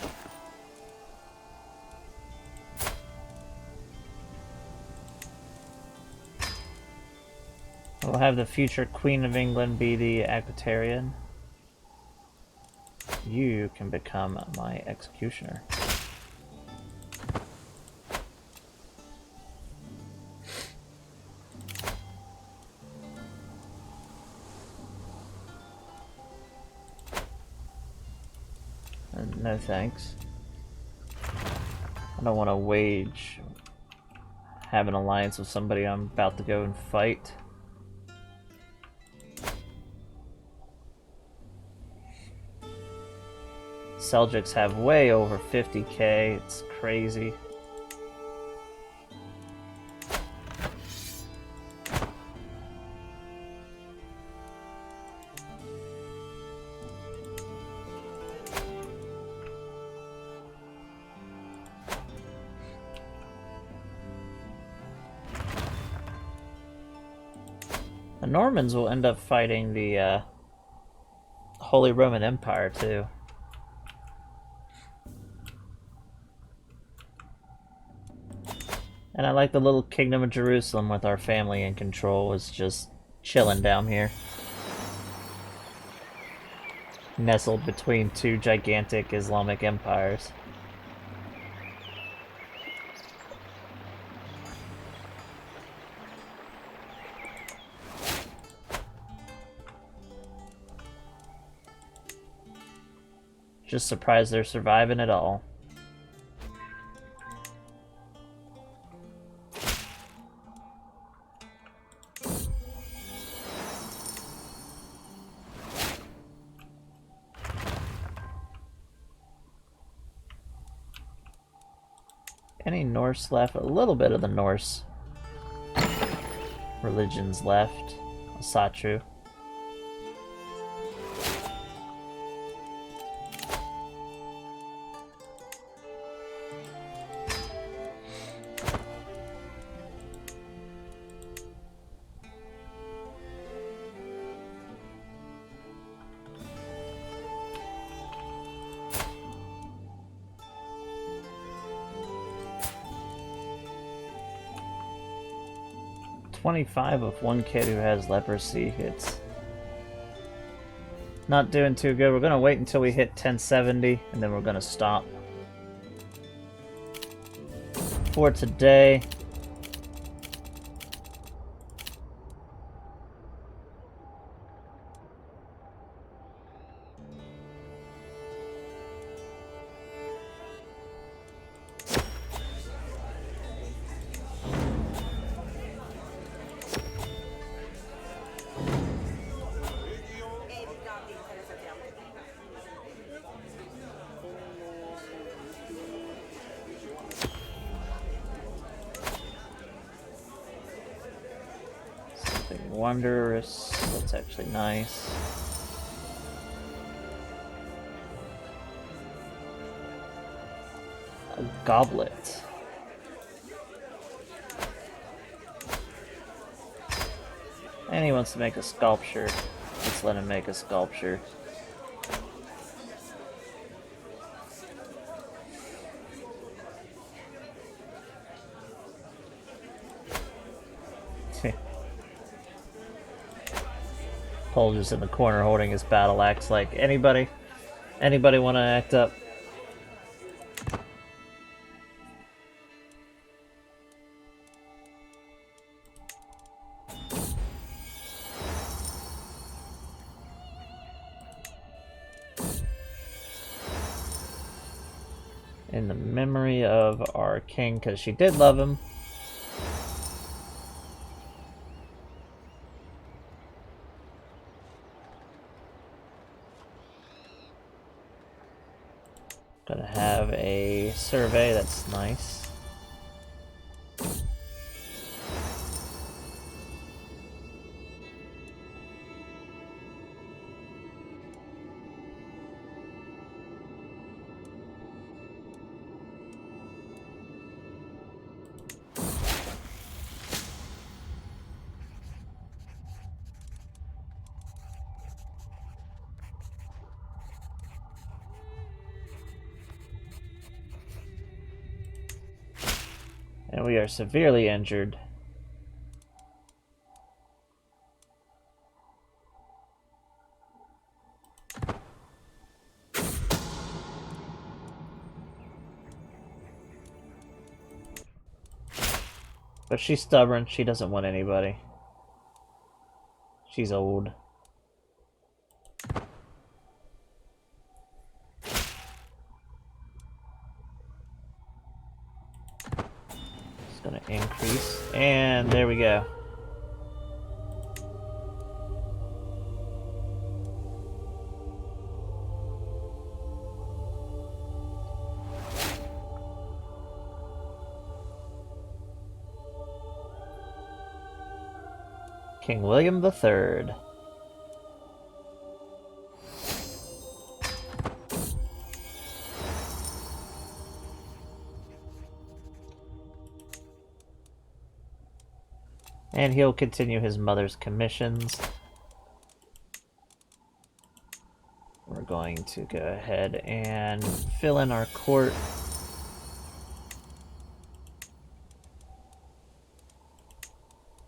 We'll have the future Queen of England be the Aquitarian. You can become my executioner. No thanks. I don't want to have an alliance with somebody I'm about to go and fight. Seljuks have way over 50k, it's crazy. The Normans will end up fighting the Holy Roman Empire too. And I like the little Kingdom of Jerusalem with our family in control is just chilling down here. Nestled between two gigantic Islamic empires. Just surprised they're surviving at all. Any Norse left? A little bit of the Norse religions left. Asatru. Of one kid who has leprosy. It's not doing too good. We're gonna wait until we hit 1070 and then we're gonna stop for today. Wondrous. That's actually nice. A goblet. And he wants to make a sculpture. Let's let him make a sculpture. Paul just in the corner holding his battle axe like, anybody want to act up? In the memory of our king, because she did love him. Gonna have a survey, that's nice. And we are severely injured. But she's stubborn. She doesn't want anybody. She's old. It's gonna increase. And there we go. King William III. And he'll continue his mother's commissions. We're going to go ahead and fill in our court.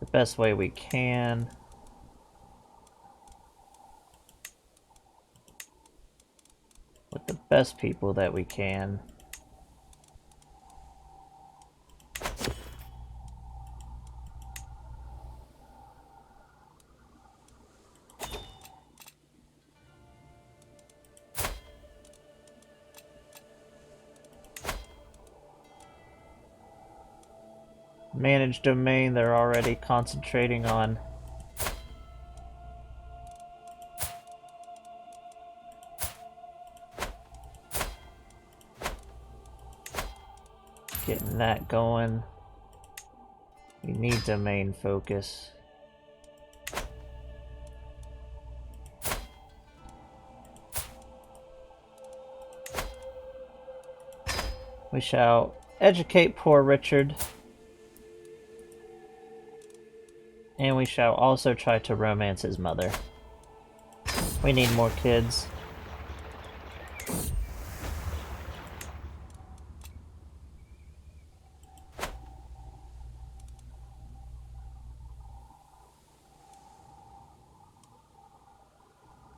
The best way we can. With the best people that we can. Managed domain, they're already concentrating on getting that going. We need domain focus. We shall educate poor Richard. And we shall also try to romance his mother. We need more kids.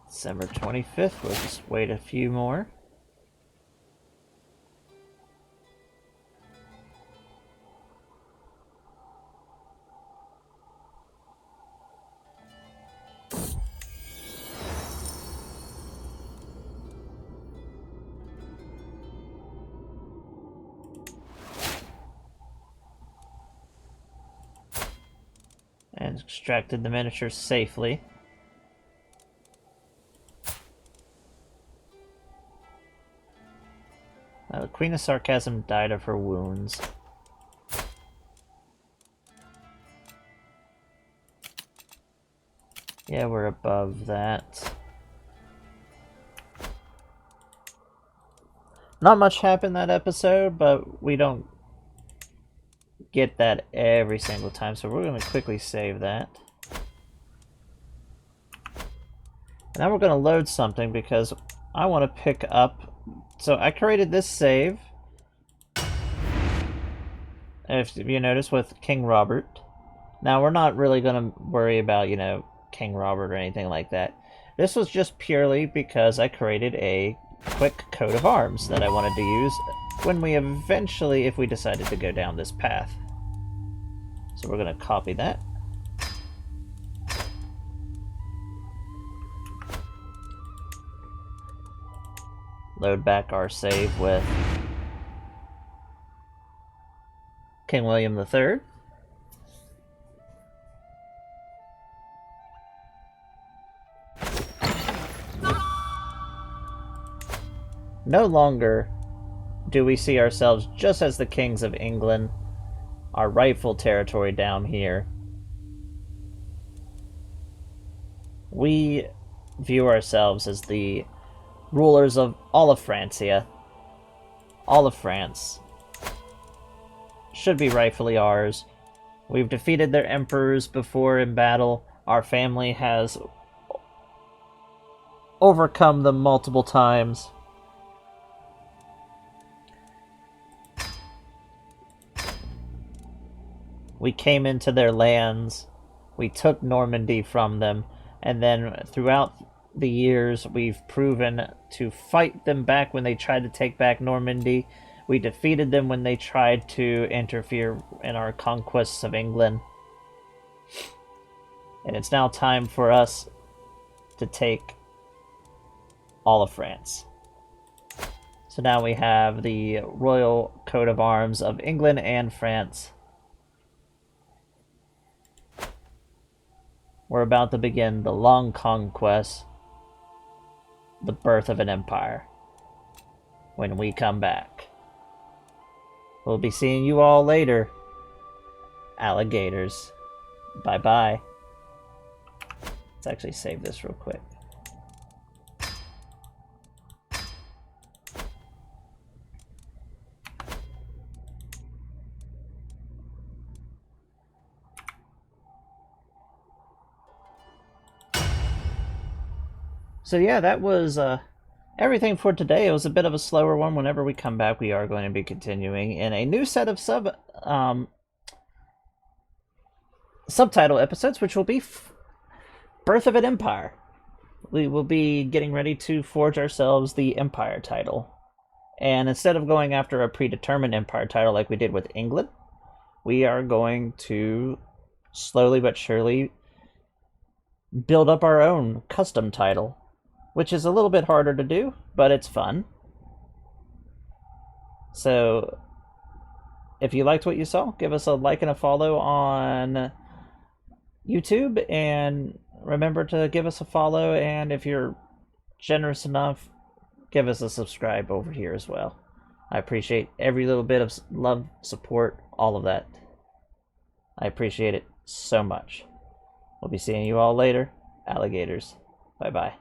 December 25th, we'll just wait a few more. And extracted the miniatures safely. The Queen of Sarcasm died of her wounds. Yeah, we're above that. Not much happened that episode, but we don't get that every single time, so we're going to quickly save that. Now we're going to load something because I want to pick up. So I created this save, if you notice, with King Robert. Now we're not really going to worry about, you know, King Robert or anything like that. This was just purely because I created a quick coat of arms that I wanted to use when we eventually, if we decided to go down this path. So we're going to copy that. Load back our save with King William III. No longer do we see ourselves just as the kings of England, our rightful territory down here. We view ourselves as the rulers of all of Francia. All of France should be rightfully ours. We've defeated their emperors before in battle. Our family has overcome them multiple times. We came into their lands, we took Normandy from them, and then throughout the years we've proven to fight them back when they tried to take back Normandy. We defeated them when they tried to interfere in our conquests of England. And it's now time for us to take all of France. So now we have the royal coat of arms of England and France. We're about to begin the long conquest, the birth of an empire. When we come back, we'll be seeing you all later, alligators. Bye-bye. Let's actually save this real quick. So yeah, that was everything for today. It was a bit of a slower one. Whenever we come back, we are going to be continuing in a new set of subtitle episodes, which will be Birth of an Empire. We will be getting ready to forge ourselves the Empire title. And instead of going after a predetermined Empire title like we did with England, we are going to slowly but surely build up our own custom title, which is a little bit harder to do, but it's fun. So, if you liked what you saw, give us a like and a follow on YouTube, and remember to give us a follow, and if you're generous enough, give us a subscribe over here as well. I appreciate every little bit of love, support, all of that. I appreciate it so much. We'll be seeing you all later, alligators. Bye-bye.